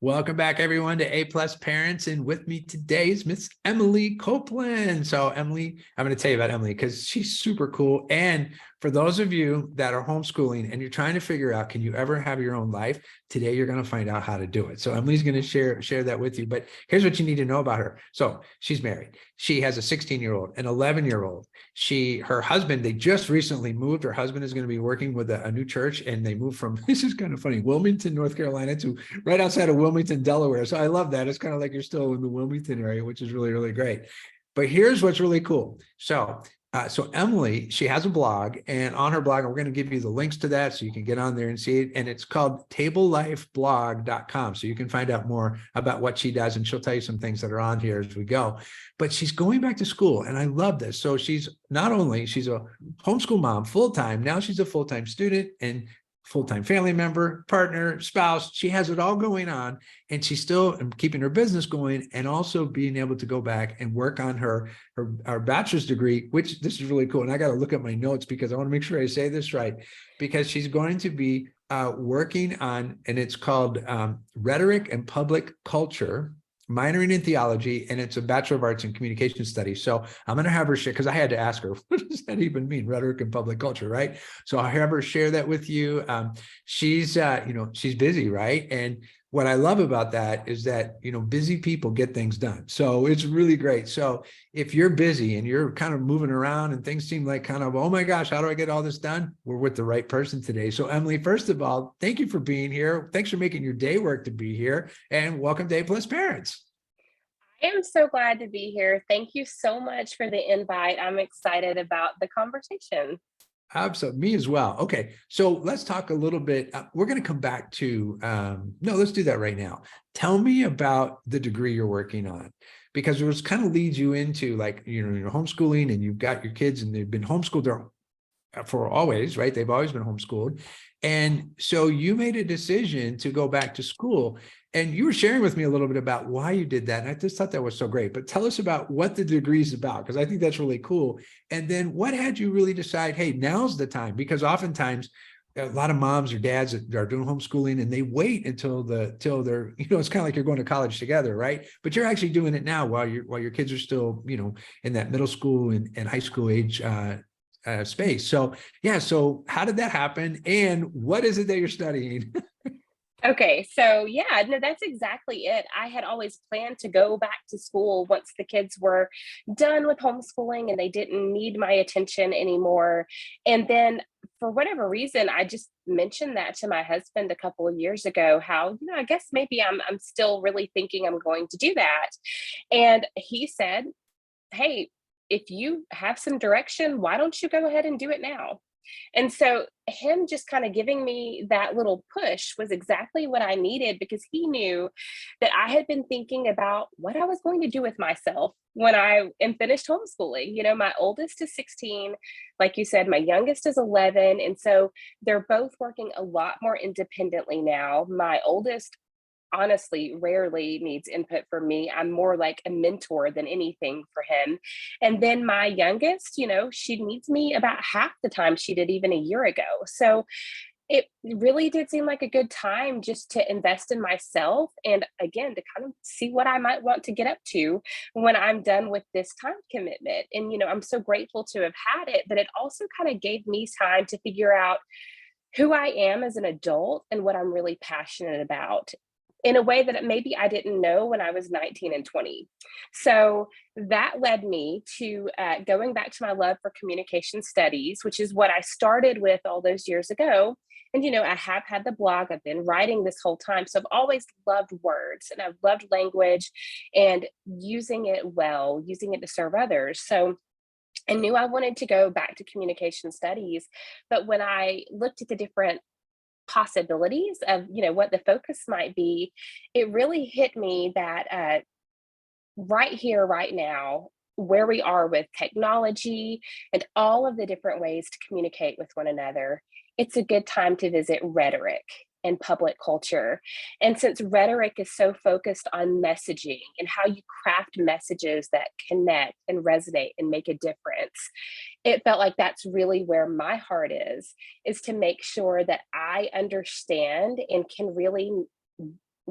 Welcome back, everyone, to A Plus Parents. And with me today is Miss Emily Copeland. So, Emily, I'm going to tell you about Emily because she's super cool. And for those of you that are homeschooling and you're trying to figure out, can you ever have your own life? Today, you're going to find out how to do it. So, Emily's going to share that with you. But here's what you need to know about her. So, she's married. She has a 16-year-old, an 11-year-old. Her husband, they just recently moved. Her husband is going to be working with a new church, and they moved from, this is kind of funny, Wilmington, North Carolina to right outside of Wilmington, Delaware. So I love that. It's kind of like you're still in the Wilmington area, which is really, really great. But here's what's really cool. So Emily, she has a blog, and on her blog, we're going to give you the links to that so you can get on there and see it. And it's called tablelifeblog.com. So you can find out more about what she does, and she'll tell you some things that are on here as we go. But she's going back to school, and I love this. So she's a homeschool mom full-time. Now she's a full-time student and full-time family member, partner, spouse. She has it all going on, and she's still keeping her business going and also being able to go back and work on her bachelor's degree, which this is really cool. And I got to look at my notes because I want to make sure I say this right, because she's going to be working on, and it's called Rhetoric and Public Culture, minoring in theology, and it's a Bachelor of Arts in Communication Studies. So I'm going to have her share, because I had to ask her, what does that even mean, rhetoric and public culture, right? So I'll have her share that with you. She's busy, right? And what I love about that is that, busy people get things done. So it's really great. So if you're busy and you're kind of moving around and things seem like kind of, oh my gosh, how do I get all this done? We're with the right person today. So Emily, first of all, thank you for being here. Thanks for making your day work to be here, and welcome to A Plus Parents. I am so glad to be here. Thank you so much for the invite. I'm excited about the conversation. Absolutely. Me as well. Okay. So let's talk a little bit. We're going to come back to, no, let's do that right now. Tell me about the degree you're working on, because it was kind of leads you into, like, you're homeschooling and you've got your kids and they've been homeschooled for always, right? They've always been homeschooled. And so you made a decision to go back to school, and you were sharing with me a little bit about why you did that. And I just thought that was so great. But tell us about what the degree is about, because I think that's really cool. And then what had you really decide, hey, now's the time? Because oftentimes a lot of moms or dads are doing homeschooling and they wait until they're, it's kind of like you're going to college together, right? But you're actually doing it now while your kids are still, in that middle school and high school age space. So yeah, so how did that happen, and what is it that you're studying? Okay, so yeah, no, that's exactly it. I had always planned to go back to school once the kids were done with homeschooling and they didn't need my attention anymore. And then for whatever reason, I just mentioned that to my husband a couple of years ago, how, I guess maybe I'm still really thinking I'm going to do that. And he said, "Hey, if you have some direction, why don't you go ahead and do it now?" And so him just kind of giving me that little push was exactly what I needed, because he knew that I had been thinking about what I was going to do with myself when I am finished homeschooling. My oldest is 16, like you said, my youngest is 11. And so they're both working a lot more independently now. My oldest honestly rarely needs input from me. I'm more like a mentor than anything for him. And then my youngest, she needs me about half the time she did even a year ago. So it really did seem like a good time just to invest in myself, and again, to kind of see what I might want to get up to when I'm done with this time commitment. And, I'm so grateful to have had it, but it also kind of gave me time to figure out who I am as an adult and what I'm really passionate about, in a way that maybe I didn't know when I was 19 and 20. So that led me to going back to my love for communication studies, which is what I started with all those years ago. And, I have had the blog, I've been writing this whole time. So I've always loved words and I've loved language and using it well, using it to serve others. So I knew I wanted to go back to communication studies. But when I looked at the different possibilities of what the focus might be, it really hit me that right here right now, where we are with technology and all of the different ways to communicate with one another, it's a good time to visit rhetoric and public culture. And since rhetoric is so focused on messaging and how you craft messages that connect and resonate and make a difference, it felt like that's really where my heart is to make sure that I understand and can really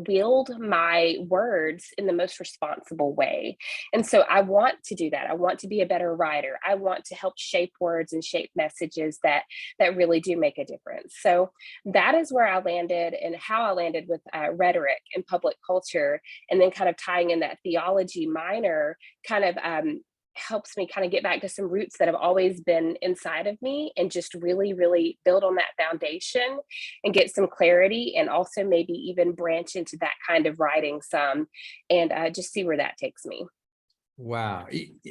wield my words in the most responsible way. And so I want to do that. I want to be a better writer. I want to help shape words and shape messages that really do make a difference. So that is where I landed and how I landed with rhetoric and public culture, and then kind of tying in that theology minor kind of helps me kind of get back to some roots that have always been inside of me and just really, really build on that foundation and get some clarity, and also maybe even branch into that kind of writing some, and just see where that takes me. Wow.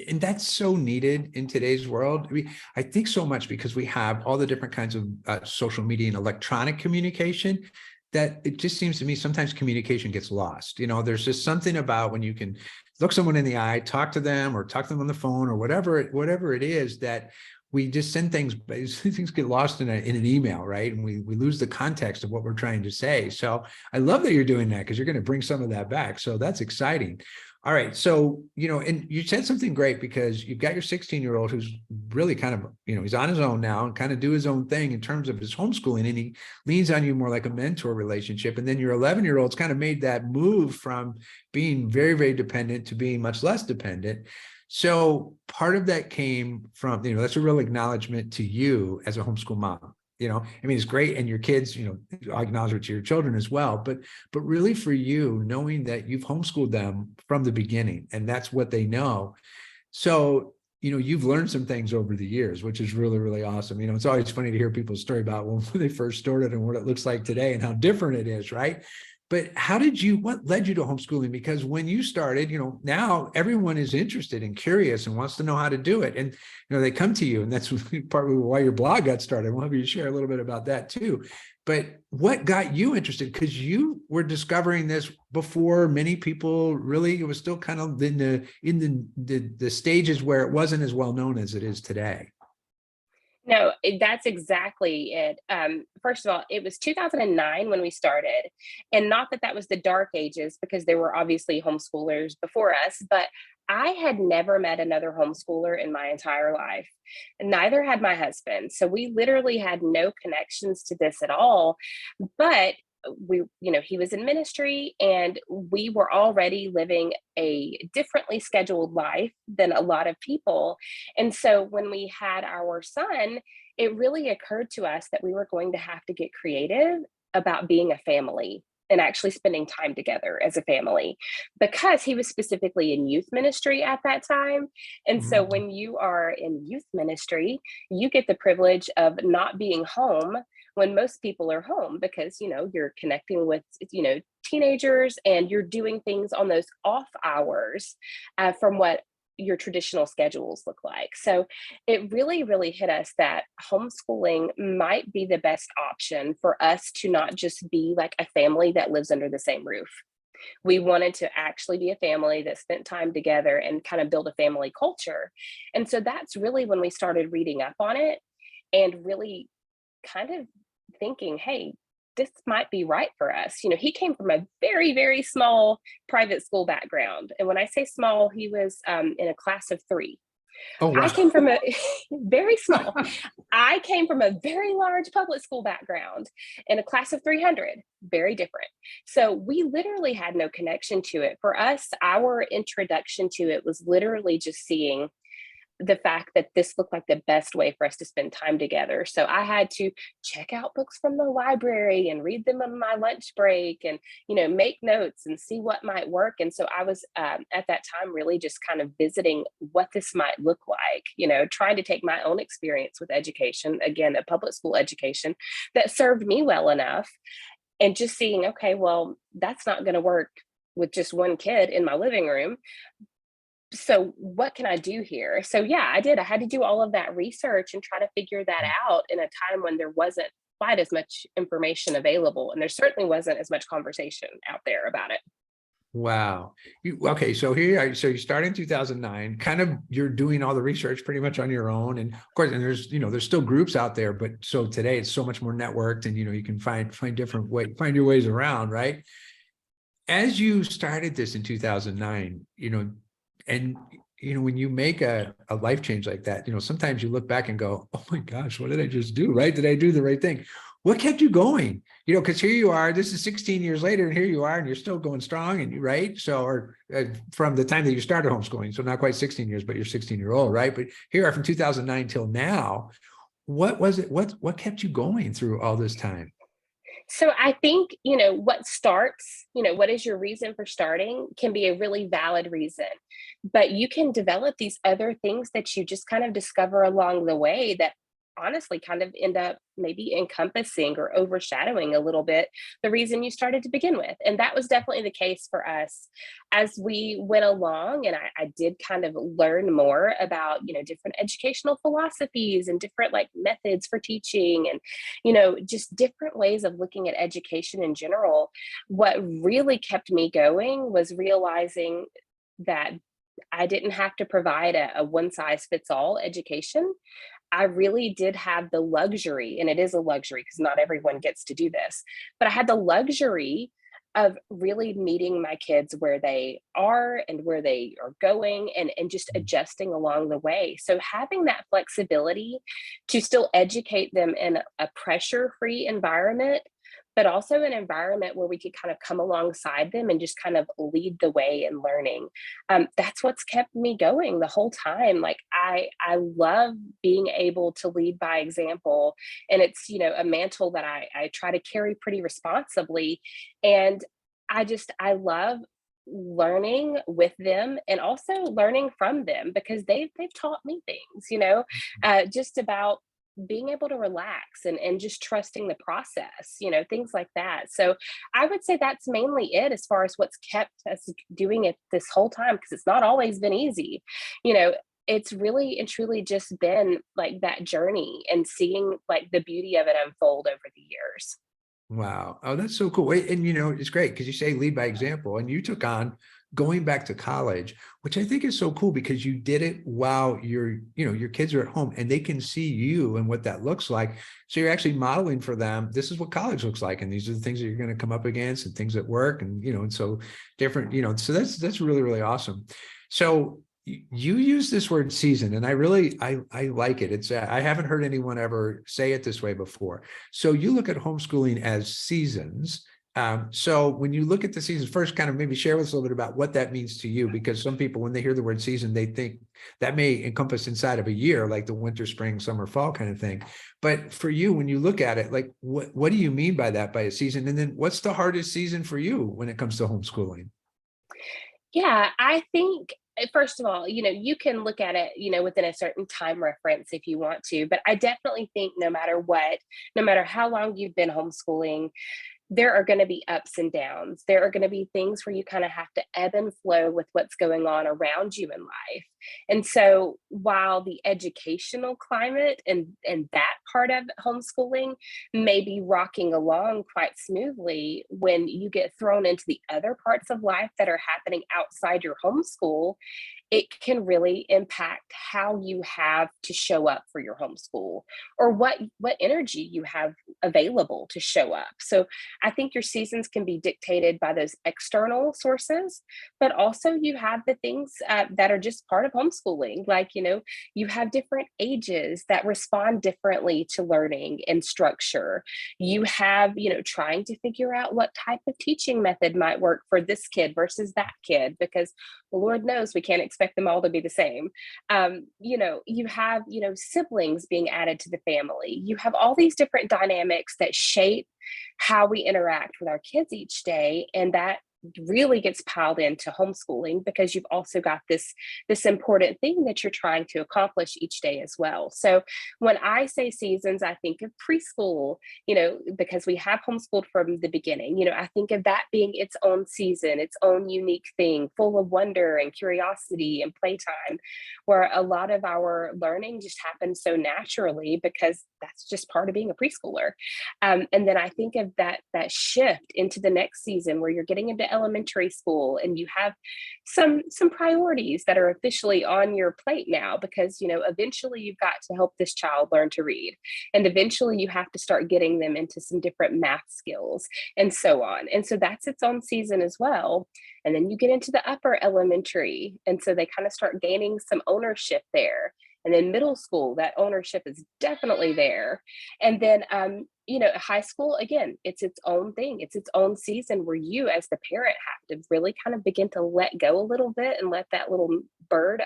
And that's so needed in today's world. I think so much because we have all the different kinds of social media and electronic communication that it just seems to me sometimes communication gets lost. There's just something about when you can look someone in the eye, talk to them or talk to them on the phone or whatever it is, that we just send things get lost in an email, right? And we lose the context of what we're trying to say. So I love that you're doing that, because you're going to bring some of that back. So that's exciting. All right. So, and you said something great, because you've got your 16-year-old who's really kind of, he's on his own now and kind of do his own thing in terms of his homeschooling, and he leans on you more like a mentor relationship. And then your 11-year-old's kind of made that move from being very, very dependent to being much less dependent. So part of that came from, that's a real acknowledgement to you as a homeschool mom. It's great. And your kids, acknowledge it to your children as well. But really for you, knowing that you've homeschooled them from the beginning and that's what they know. So, you've learned some things over the years, which is really, really awesome. It's always funny to hear people's story about when they first started and what it looks like today and how different it is, right? But what led you to homeschooling? Because when you started, now everyone is interested and curious and wants to know how to do it. And, they come to you, and that's partly why your blog got started. I want you to share a little bit about that too. But what got you interested? Because you were discovering this before many people really. It was still kind of in the stages where it wasn't as well known as it is today. No, that's exactly it. First of all, it was 2009 when we started, and not that that was the dark ages, because there were obviously homeschoolers before us, but I had never met another homeschooler in my entire life. Neither had my husband. So we literally had no connections to this at all. But he was in ministry, and we were already living a differently scheduled life than a lot of people. And so when we had our son, it really occurred to us that we were going to have to get creative about being a family and actually spending time together as a family, because he was specifically in youth ministry at that time. And so Mhm. when you are in youth ministry, you get the privilege of not being home when most people are home, because you're connecting with teenagers, and you're doing things on those off hours from what your traditional schedules look like. So it really, really hit us that homeschooling might be the best option for us to not just be like a family that lives under the same roof. We wanted to actually be a family that spent time together and kind of build a family culture. And so that's really when we started reading up on it and really kind of thinking, hey, this might be right for us. He came from a very, very small private school background. And when I say small, he was in a class of 3. Oh, I wow. came from a very small. I came from a very large public school background in a class of 300, very different. So we literally had no connection to it. For us, our introduction to it was literally just seeing the fact that this looked like the best way for us to spend time together. So I had to check out books from the library and read them on my lunch break, and make notes and see what might work. And so I was at that time really just kind of visiting what this might look like, trying to take my own experience with education, again, a public school education that served me well enough, and just seeing, okay, well, that's not going to work with just one kid in my living room. So what can I do here? So yeah, I did. I had to do all of that research and try to figure that out in a time when there wasn't quite as much information available, and there certainly wasn't as much conversation out there about it. Wow. Okay. So so you started in 2009, kind of, you're doing all the research pretty much on your own. And of course, and there's still groups out there, but so today it's so much more networked, and, you can find different find your ways around, right? As you started this in 2009, and, when you make a life change like that, sometimes you look back and go, oh my gosh, what did I just do? Right? Did I do the right thing? what kept you going? Because here you are, this is 16 years later, and here you are, and you're still going strong, and right? So, or from the time that you started homeschooling, so not quite 16 years, but you're 16-year-old, right? But here you are from 2009 till now. What was it? What kept you going through all this time? So I think, what starts, what is your reason for starting can be a really valid reason. But you can develop these other things that you just kind of discover along the way that honestly kind of end up maybe encompassing or overshadowing a little bit the reason you started to begin with. And that was definitely the case for us as we went along. And I did kind of learn more about, different educational philosophies and different like methods for teaching and, just different ways of looking at education in general. What really kept me going was realizing that I didn't have to provide a one size fits all education. I really did have the luxury, and it is a luxury because not everyone gets to do this, but I had the luxury of really meeting my kids where they are and where they are going and just adjusting along the way. So having that flexibility to still educate them in a pressure free environment, but also an environment where we could kind of come alongside them and just kind of lead the way in learning. That's what's kept me going the whole time. Like I love being able to lead by example, and it's a mantle that I try to carry pretty responsibly. And I love learning with them and also learning from them because they've taught me things, just about being able to relax and just trusting the process, things like that. So I would say that's mainly it as far as what's kept us doing it this whole time, because it's not always been easy. You know, it's really and truly just been like that journey and seeing like the beauty of it unfold over the years. Wow. Oh, that's so cool. And it's great because you say lead by example, and you took on going back to college, which I think is so cool because you did it while your kids are at home and they can see you and what that looks like. So you're actually modeling for them. This is what college looks like. And these are the things that you're going to come up against and things at work and so different, so that's really, really awesome. So you use this word season, and I like it. It's I haven't heard anyone ever say it this way before. So you look at homeschooling as seasons. So when you look at the seasons, first kind of maybe share with us a little bit about what that means to you, because some people, when they hear the word season, they think that may encompass inside of a year, like the winter, spring, summer, fall kind of thing. But for you, when you look at it, like what do you mean by that, by a season? And then what's the hardest season for you when it comes to homeschooling? Yeah, I think first of all, you can look at it, within a certain time reference if you want to, but I definitely think no matter what, no matter how long you've been homeschooling, there are going to be ups and downs. There are going to be things where you kind of have to ebb and flow with what's going on around you in life. And so while the educational climate and that part of homeschooling may be rocking along quite smoothly, when you get thrown into the other parts of life that are happening outside your homeschool, it can really impact how you have to show up for your homeschool or what energy you have available to show up. So I think your seasons can be dictated by those external sources, but also you have the things that are just part of homeschooling. Like, you have different ages that respond differently to learning and structure. You have, trying to figure out what type of teaching method might work for this kid versus that kid, because Lord knows we can't expect them all to be the same. You have, siblings being added to the family. You have all these different dynamics that shape how we interact with our kids each day. And that really gets piled into homeschooling because you've also got this important thing that you're trying to accomplish each day as well. So when I say seasons, I think of preschool, because we have homeschooled from the beginning. I think of that being its own season, its own unique thing, full of wonder and curiosity and playtime, where a lot of our learning just happens so naturally because that's just part of being a preschooler. And then I think of that shift into the next season where you're getting into elementary school and you have some priorities that are officially on your plate now, because eventually you've got to help this child learn to read, and eventually you have to start getting them into some different math skills and so on. And so that's its own season as well. And then you get into the upper elementary, and so they kind of start gaining some ownership there. And then middle school, that ownership is definitely there. And then high school, again, it's its own thing. It's its own season where you, as the parent, have to really kind of begin to let go a little bit and let that little bird,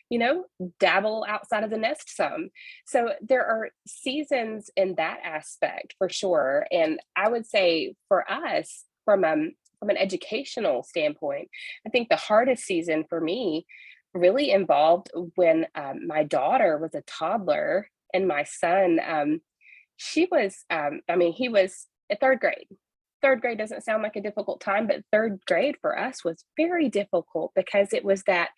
you know, dabble outside of the nest some. So there are seasons in that aspect for sure. And I would say for us, from an educational standpoint, I think the hardest season for me really involved when my daughter was a toddler and my son, she was, I mean, he was at third grade. Third grade doesn't sound like a difficult time, but third grade for us was very difficult because it was that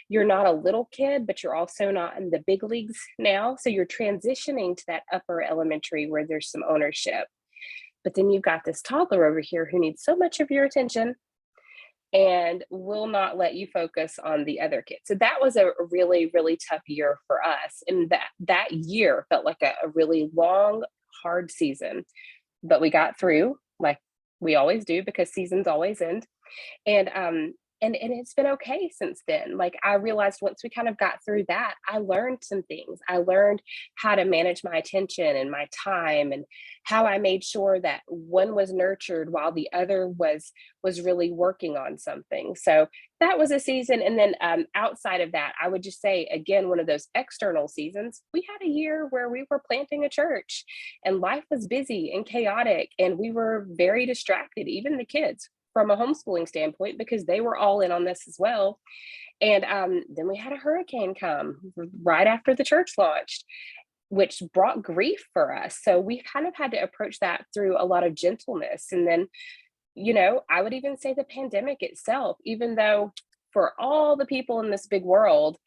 you're not a little kid, but you're also not in the big leagues now. So you're transitioning to that upper elementary where there's some ownership. But then you've got this toddler over here who needs so much of your attention and will not let you focus on the other kids. So that was a really, really tough year for us. And that year felt like a really long, hard season. But we got through like we always do because seasons always end. And it's been okay since then. Like I realized once we kind of got through that, I learned some things. I learned how to manage my attention and my time and how I made sure that one was nurtured while the other was really working on something. So that was a season. And then outside of that, I would just say again, one of those external seasons, we had a year where we were planting a church and life was busy and chaotic and we were very distracted, even the kids from a homeschooling standpoint because they were all in on this as well. And then we had a hurricane come right after the church launched, which brought grief for us. So we kind of had to approach that through a lot of gentleness. And then, I would even say the pandemic itself, even though for all the people in this big world,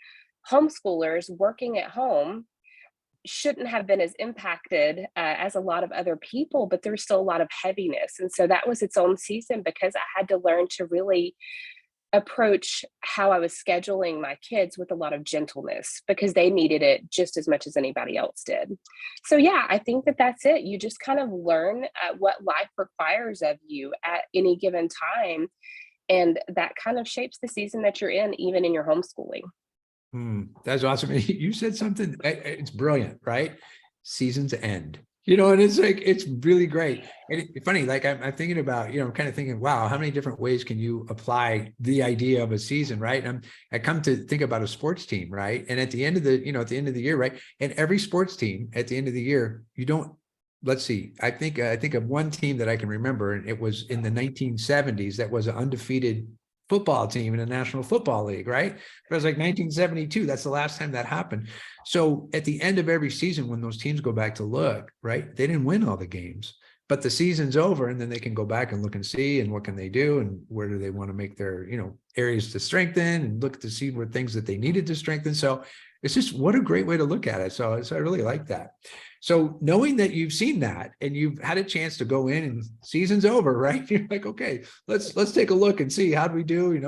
homeschoolers working at home shouldn't have been as impacted as a lot of other people, but there was still a lot of heaviness. And so that was its own season because I had to learn to really approach how I was scheduling my kids with a lot of gentleness because they needed it just as much as anybody else did. So, yeah, I think that that's it. You just kind of learn what life requires of you at any given time. And that kind of shapes the season that you're in, even in your homeschooling. That's awesome. You said something, it's brilliant, right? Seasons end, and it's like, it's really great. And it's funny, like I'm thinking about, I'm kind of thinking, wow, how many different ways can you apply the idea of a season, right? And I come to think about a sports team, right? And at the end of the year, right? And every sports team at the end of the year, let's see, I think of one team that I can remember, and it was in the 1970s that was an undefeated football team in the National Football League, right? It was like 1972. That's the last time that happened. So at the end of every season, when those teams go back to look, right, they didn't win all the games, but the season's over, and then they can go back and look and see, and what can they do, and where do they want to make their, areas to strengthen, and look to see where things that they needed to strengthen. So it's just, what a great way to look at it. So I really like that. So knowing that you've seen that and you've had a chance to go in and season's over, right? You're like, okay, let's take a look and see how do we do,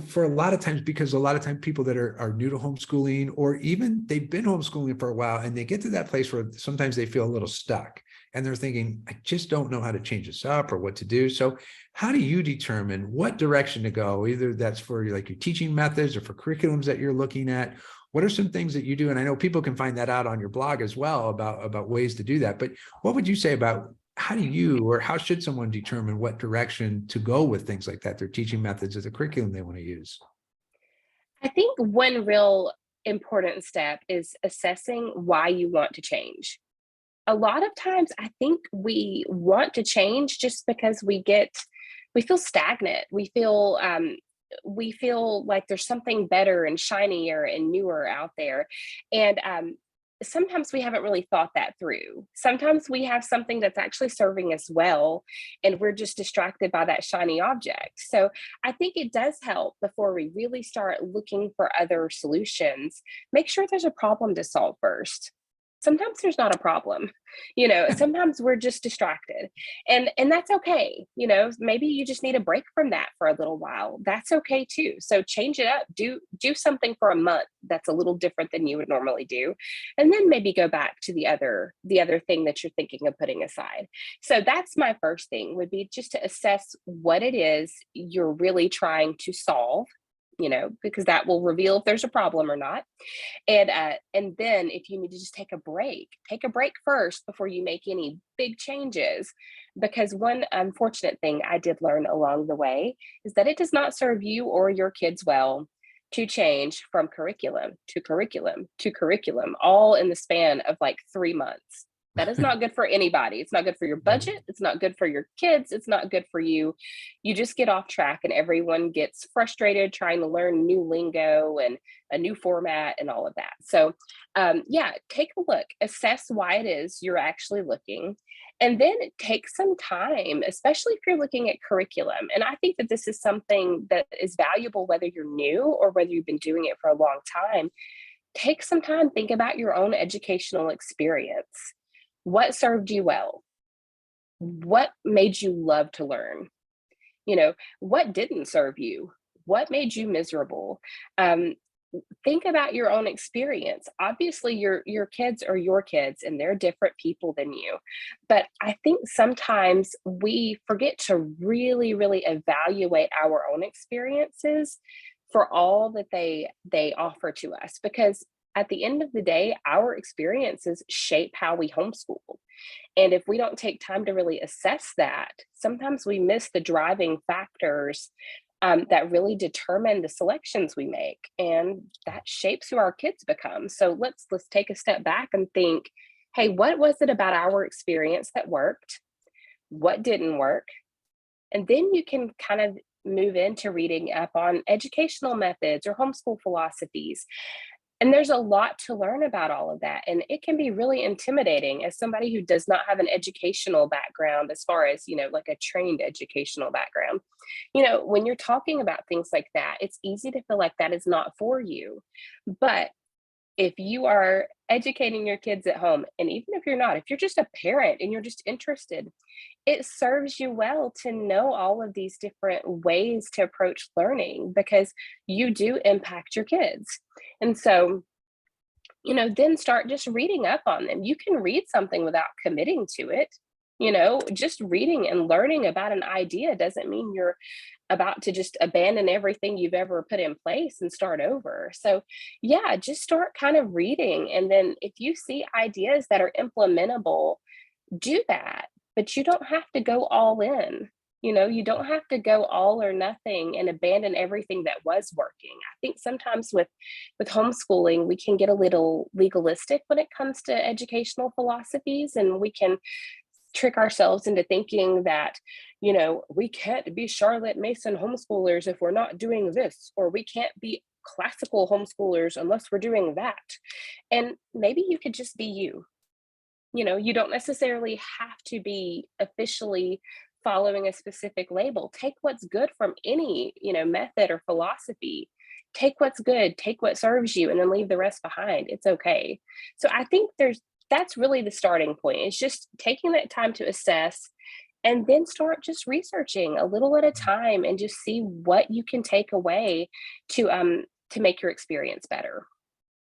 for a lot of times, because a lot of times people that are new to homeschooling, or even they've been homeschooling for a while, and they get to that place where sometimes they feel a little stuck and they're thinking, I just don't know how to change this up or what to do. So how do you determine what direction to go? Either that's for like your teaching methods or for curriculums that you're looking at. What are some things that you do? And I know people can find that out on your blog as well about ways to do that. But what would you say about how should someone determine what direction to go with things like that, their teaching methods or the curriculum they want to use? I think one real important step is assessing why you want to change. A lot of times I think we want to change just because we feel stagnant. We feel like there's something better and shinier and newer out there. And sometimes we haven't really thought that through. Sometimes we have something that's actually serving us well, and we're just distracted by that shiny object. So I think it does help before we really start looking for other solutions. Make sure there's a problem to solve first. Sometimes there's not a problem. Sometimes we're just distracted, and that's okay. Maybe you just need a break from that for a little while. That's okay too. So change it up. Do something for a month that's a little different than you would normally do, and then maybe go back to the other thing that you're thinking of putting aside. So that's my first thing, would be just to assess what it is you're really trying to solve because that will reveal if there's a problem or not. And then if you need to just take a break first before you make any big changes. Because one unfortunate thing I did learn along the way is that it does not serve you or your kids well to change from curriculum to curriculum to curriculum all in the span of like 3 months. That is not good for anybody. It's not good for your Right. budget. It's not good for your kids. It's not good for you. You just get off track and everyone gets frustrated trying to learn new lingo and a new format and all of that. So, yeah, take a look, assess why it is you're actually looking, and then take some time, especially if you're looking at curriculum. And I think that this is something that is valuable whether you're new or whether you've been doing it for a long time. Take some time, think about your own educational experience. What served you well? What made you love to learn? What didn't serve you? What made you miserable? Um, think about your own experience. Obviously, your kids are your kids and they're different people than you. But I think sometimes we forget to really, really evaluate our own experiences for all that they offer to us, because at the end of the day, our experiences shape how we homeschool. And if we don't take time to really assess that, sometimes we miss the driving factors that really determine the selections we make, and that shapes who our kids become. So let's take a step back and think, hey, what was it about our experience that worked? What didn't work? And then you can kind of move into reading up on educational methods or homeschool philosophies. And there's a lot to learn about all of that. And it can be really intimidating as somebody who does not have an educational background, as far as, like a trained educational background. When you're talking about things like that, it's easy to feel like that is not for you. But if you are educating your kids at home, and even if you're not, if you're just a parent and you're just interested, it serves you well to know all of these different ways to approach learning, because you do impact your kids. And so, then start just reading up on them. You can read something without committing to it. Just reading and learning about an idea doesn't mean you're about to just abandon everything you've ever put in place and start over. So, yeah, just start kind of reading. And then if you see ideas that are implementable, do that. But you don't have to go all in. You don't have to go all or nothing and abandon everything that was working. I think sometimes with homeschooling, we can get a little legalistic when it comes to educational philosophies, and we can trick ourselves into thinking that, we can't be Charlotte Mason homeschoolers if we're not doing this, or we can't be classical homeschoolers unless we're doing that. And maybe you could just be you. You don't necessarily have to be officially following a specific label. Take what's good from any, method or philosophy. Take what's good, take what serves you, and then leave the rest behind. It's okay. So I think that's really the starting point. It's just taking that time to assess and then start just researching a little at a time and just see what you can take away to make your experience better.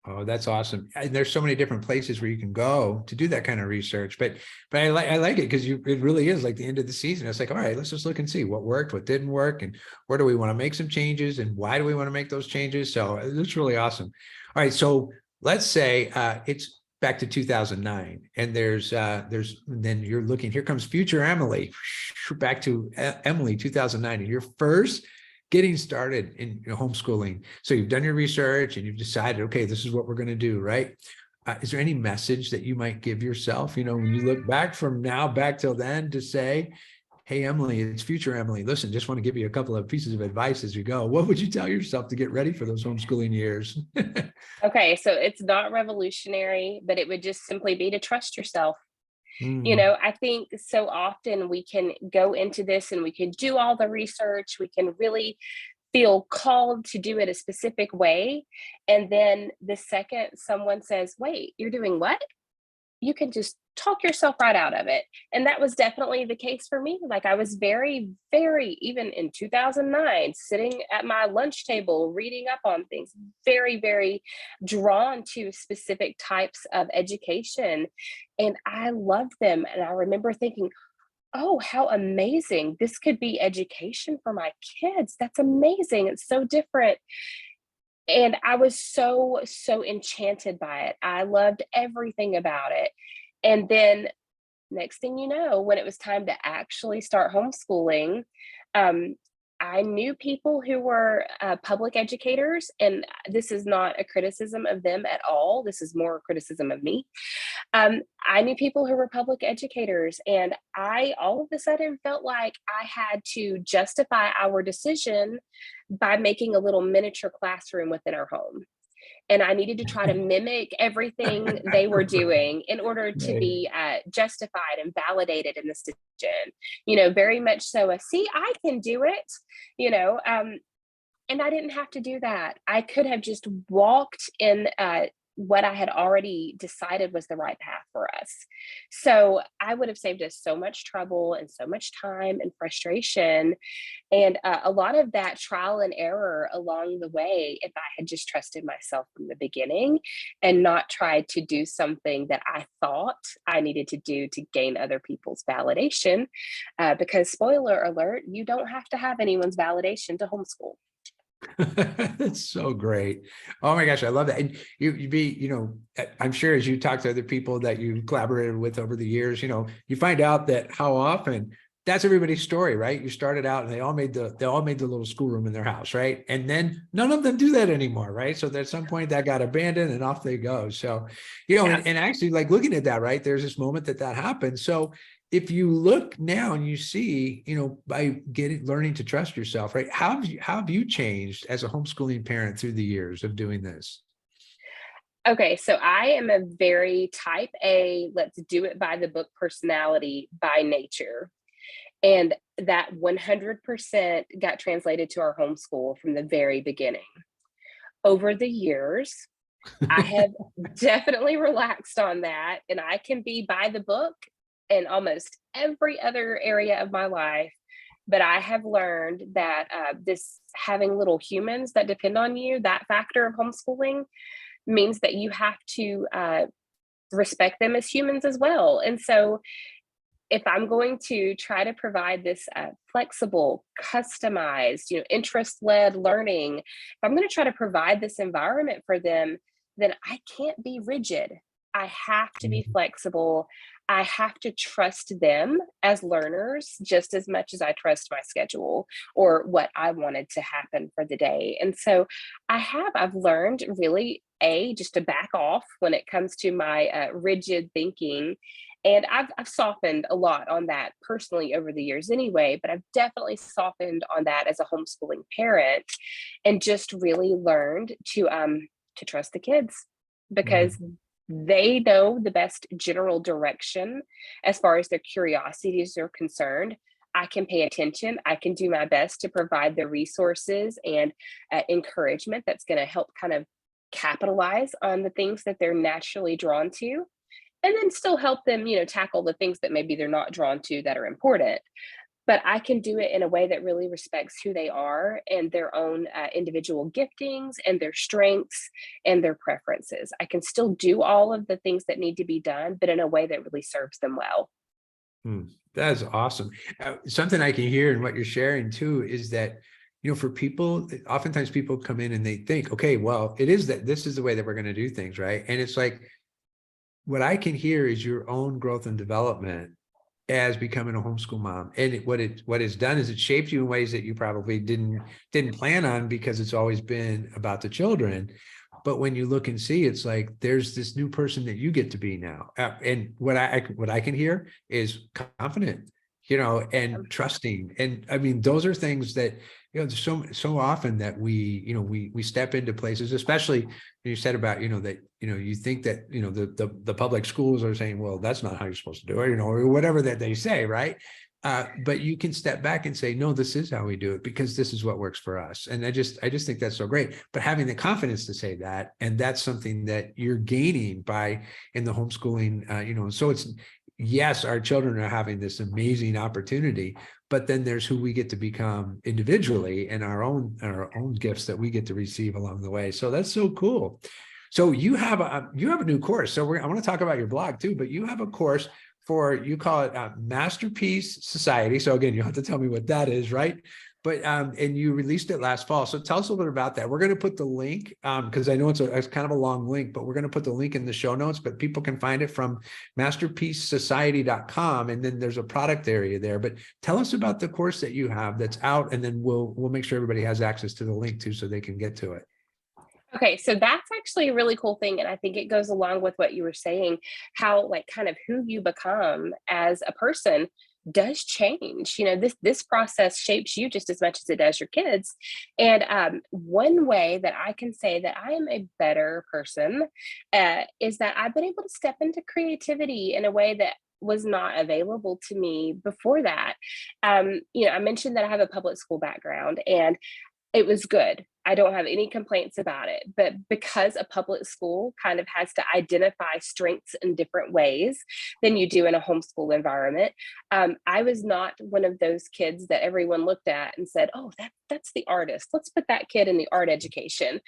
Oh, that's awesome. And there's so many different places where you can go to do that kind of research. But I like it because it really is like the end of the season. It's like, all right, let's just look and see what worked, what didn't work, and where do we want to make some changes, and why do we want to make those changes? So it's really awesome. All right, so let's say it's back to 2009, and there's then you're looking, here comes future Emily, back to Emily 2009, and your first getting started in homeschooling. So you've done your research and you've decided, okay, this is what we're going to do, right? Is there any message that you might give yourself, when you look back from now back till then, to say, hey, Emily, it's future Emily. Listen, just want to give you a couple of pieces of advice as you go. What would you tell yourself to get ready for those homeschooling years? Okay, so it's not revolutionary, but it would just simply be to trust yourself. Mm, I think so often we can go into this and we can do all the research, we can really feel called to do it a specific way. And then the second someone says, wait, you're doing what? You can just talk yourself right out of it. And that was definitely the case for me. Like I was very, very, even in 2009, sitting at my lunch table, reading up on things, very, very drawn to specific types of education. And I loved them. And I remember thinking, oh, how amazing. This could be education for my kids. That's amazing. It's so different. And I was so, so enchanted by it. I loved everything about it. And then next thing you know, when it was time to actually start homeschooling, um, I knew people who were public educators, and this is not a criticism of them at all. This is more a criticism of me. I knew people who were public educators, and I all of a sudden felt like I had to justify our decision by making a little miniature classroom within our home. And I needed to try to mimic everything they were doing in order to Right. be justified and validated in this decision. You know, very much so a see, I can do it, you know. And I didn't have to do that. I could have just walked in what I had already decided was the right path for us. So I would have saved us so much trouble and so much time and frustration. And a lot of that trial and error along the way, if I had just trusted myself from the beginning and not tried to do something that I thought I needed to do to gain other people's validation. Because, spoiler alert, you don't have to have anyone's validation to homeschool. That's so great. Oh my gosh, I love that. And you be, I'm sure as you talk to other people that you collaborated with over the years, you find out that how often that's everybody's story, right? You started out and they all made the little schoolroom in their house, right? And then none of them do that anymore, right? So at some point that got abandoned and off they go. So, Yeah. and actually like looking at that, right? There's this moment that happened. So if you look now and you see, by learning to trust yourself, right? How have you changed as a homeschooling parent through the years of doing this? Okay, so I am a very type A, let's do it by the book personality by nature. And that 100% got translated to our homeschool from the very beginning. Over the years, I have definitely relaxed on that, and I can be by the book in almost every other area of my life. But I have learned that this having little humans that depend on you, that factor of homeschooling means that you have to respect them as humans as well. And so if I'm going to try to provide this flexible, customized, interest-led learning, if I'm going to try to provide this environment for them, then I can't be rigid. I have to be Mhm. flexible. I have to trust them as learners just as much as I trust my schedule or what I wanted to happen for the day. And so I've learned really just to back off when it comes to my rigid thinking, and I've softened a lot on that personally over the years anyway, but I've definitely softened on that as a homeschooling parent and just really learned to trust the kids because Mhm. they know the best general direction as far as their curiosities are concerned. I can pay attention. I can do my best to provide the resources and encouragement that's going to help kind of capitalize on the things that they're naturally drawn to, and then still help them, tackle the things that maybe they're not drawn to that are important. But I can do it in a way that really respects who they are and their own individual giftings and their strengths and their preferences. I can still do all of the things that need to be done, but in a way that really serves them well. Hmm, that is awesome. Something I can hear in what you're sharing too is that, for people, oftentimes people come in and they think, okay, well, it is that this is the way that we're going to do things, right? And it's like, what I can hear is your own growth and development as becoming a homeschool mom. And what it's done is it shaped you in ways that you probably didn't plan on because it's always been about the children. But when you look and see, it's like there's this new person that you get to be now. And what I can hear is confident, and trusting. And I mean, those are things that, there's so often that we step into places, especially you said about, that, you think that, the public schools are saying, well, that's not how you're supposed to do it, or whatever that they say, right? But you can step back and say, no, this is how we do it because this is what works for us. And I just think that's so great. But having the confidence to say that, and that's something that you're gaining by in the homeschooling, so it's, yes, our children are having this amazing opportunity, but then there's who we get to become individually and our own gifts that we get to receive along the way. So that's so cool. So you have a new course. So I want to talk about your blog too, but you have a course for, you call it Masterpiece Society. So again, you'll have to tell me what that is, right? But and you released it last fall. So tell us a little bit about that. We're going to put the link because I know it's kind of a long link, but we're going to put the link in the show notes, but people can find it from masterpiecesociety.com. And then there's a product area there. But tell us about the course that you have that's out, and then we'll make sure everybody has access to the link too, so they can get to it. Okay, so that's actually a really cool thing. And I think it goes along with what you were saying, how like kind of who you become as a person does change. This process shapes you just as much as it does your kids. And one way that I can say that I am a better person is that I've been able to step into creativity in a way that was not available to me before that. I mentioned that I have a public school background, and it was good. I don't have any complaints about it. But because a public school kind of has to identify strengths in different ways than you do in a homeschool environment, I was not one of those kids that everyone looked at and said, oh, that's the artist. Let's put that kid in the art education.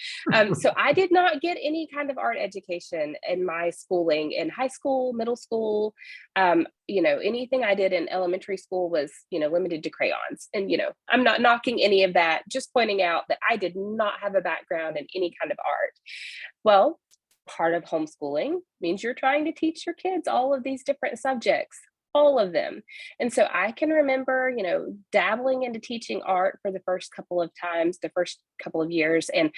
So I did not get any kind of art education in my schooling in high school, middle school. Anything I did in elementary school was, limited to crayons. And, I'm not knocking any of that, just pointing out that I did not have a background in any kind of art. Well, part of homeschooling means you're trying to teach your kids all of these different subjects, all of them. And so I can remember, dabbling into teaching art for the first couple of years. And,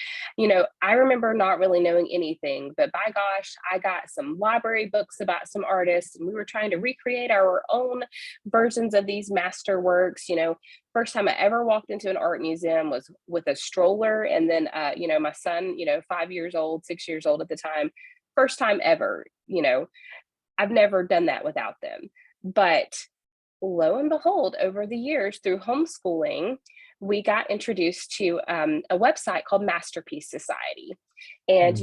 I remember not really knowing anything, but by gosh, I got some library books about some artists, and we were trying to recreate our own versions of these masterworks. First time I ever walked into an art museum was with a stroller. And then, my son, 5 years old, 6 years old at the time, first time ever, I've never done that without them. But lo and behold, over the years through homeschooling, we got introduced to a website called Masterpiece Society. And,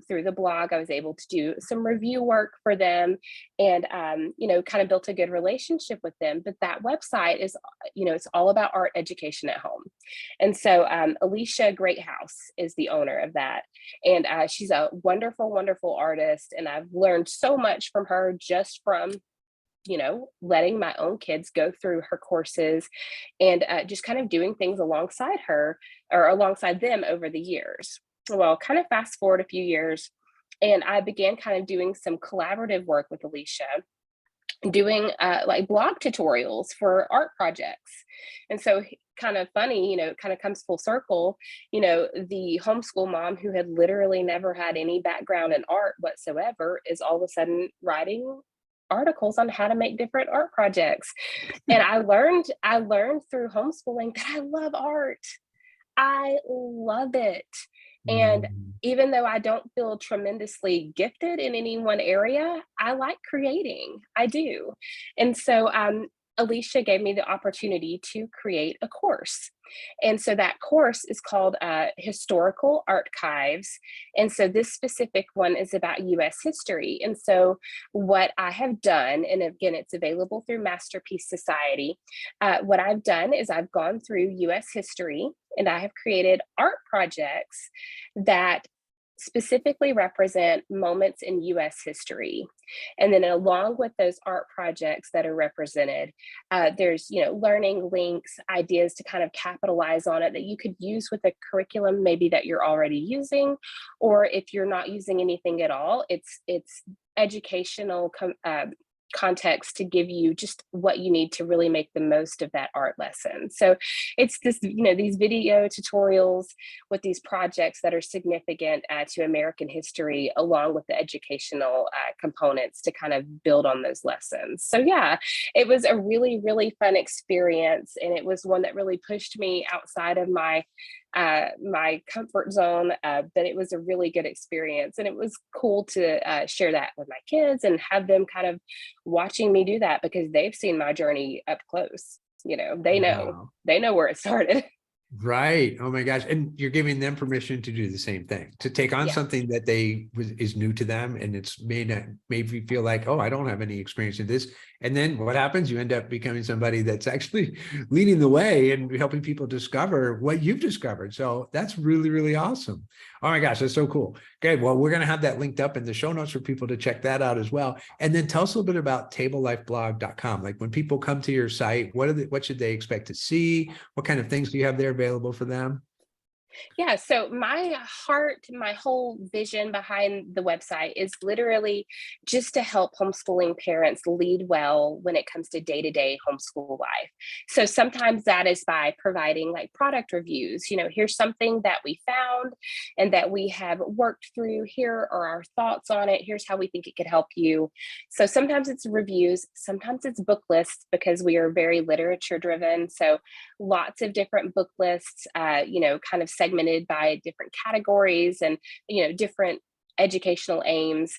through the blog, I was able to do some review work for them and, kind of built a good relationship with them. But that website is, it's all about art education at home. And so Alicia Greathouse is the owner of that. And she's a wonderful, wonderful artist. And I've learned so much from her just from letting my own kids go through her courses and just kind of doing things alongside her or alongside them over the years. Well, kind of fast forward a few years, and I began kind of doing some collaborative work with Alicia, doing like blog tutorials for art projects. And so kind of funny, kind of comes full circle, the homeschool mom who had literally never had any background in art whatsoever is all of a sudden writing articles on how to make different art projects. And I learned through homeschooling that I love art. I love it. And even though I don't feel tremendously gifted in any one area, I like creating. I do. And so Alicia gave me the opportunity to create a course. And so that course is called Historical Archives. And so this specific one is about US history. And so what I have done, and again, it's available through Masterpiece Society. What I've done is I've gone through US history and I have created art projects that specifically represent moments in US history. And then along with those art projects that are represented, there's, learning links, ideas to kind of capitalize on it that you could use with a curriculum maybe that you're already using, or if you're not using anything at all, it's educational context to give you just what you need to really make the most of that art lesson. So it's this, these video tutorials with these projects that are significant to American history, along with the educational components to kind of build on those lessons. So yeah, it was a really, really fun experience. And it was one that really pushed me outside of my comfort zone, but it was a really good experience. And it was cool to share that with my kids and have them kind of watching me do that, because they've seen my journey up close. They know where it started. Right. Oh my gosh. And you're giving them permission to do the same thing, to take on something that is new to them. And it's made you feel like, oh, I don't have any experience in this. And then what happens? You end up becoming somebody that's actually leading the way and helping people discover what you've discovered. So that's really, really awesome. Oh my gosh, that's so cool. Okay, well, we're going to have that linked up in the show notes for people to check that out as well. And then tell us a little bit about tablelifeblog.com. Like when people come to your site, what should they expect to see? What kind of things do you have there available for them? Yeah, so my heart, my whole vision behind the website is literally just to help homeschooling parents lead well when it comes to day-to-day homeschool life. So sometimes that is by providing like product reviews. Here's something that we found and that we have worked through. Here are our thoughts on it. Here's how we think it could help you. So sometimes it's reviews, sometimes it's book lists, because we are very literature driven. So lots of different book lists, kind of segmented by different categories and, different educational aims,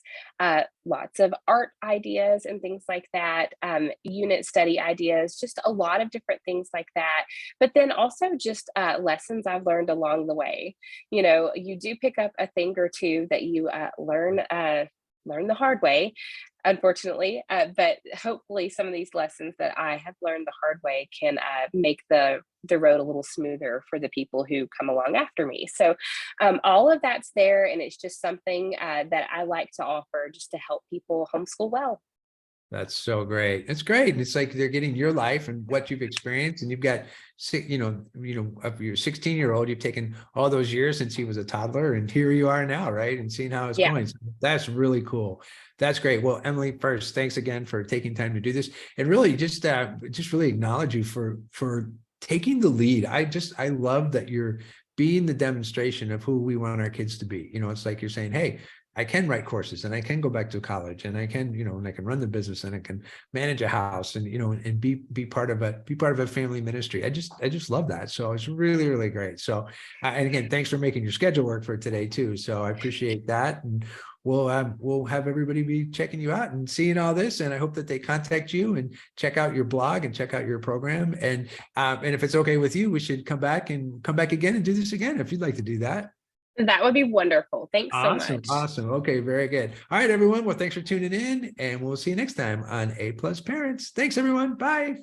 lots of art ideas and things like that, unit study ideas, just a lot of different things like that. But then also just lessons I've learned along the way. You do pick up a thing or two that you learn the hard way, unfortunately. But hopefully, some of these lessons that I have learned the hard way can make the road a little smoother for the people who come along after me. So all of that's there, and it's just something that I like to offer just to help people homeschool well. That's so great. It's great. And it's like they're getting your life and what you've experienced. And you've got, of your 16-year-old, you've taken all those years since he was a toddler, and here you are now, right? And seeing how it's Yeah. going. So that's really cool. That's great. Well, Emily, first, thanks again for taking time to do this, and really just really acknowledge you for taking the lead. I love that you're being the demonstration of who we want our kids to be. It's like you're saying, hey, I can write courses and I can go back to college and I can, and I can run the business and I can manage a house and, and be part of a family ministry. I just love that. So it's really, really great. So, and again, thanks for making your schedule work for today too. So I appreciate that. And we'll have everybody be checking you out and seeing all this. And I hope that they contact you and check out your blog and check out your program. And if it's okay with you, we should come back again and do this again, if you'd like to do that. That would be wonderful. Thanks so Awesome. much. Awesome. Okay. Very good. All right, everyone. Well, thanks for tuning in, and we'll see you next time on A+ Parents. Thanks, everyone. Bye.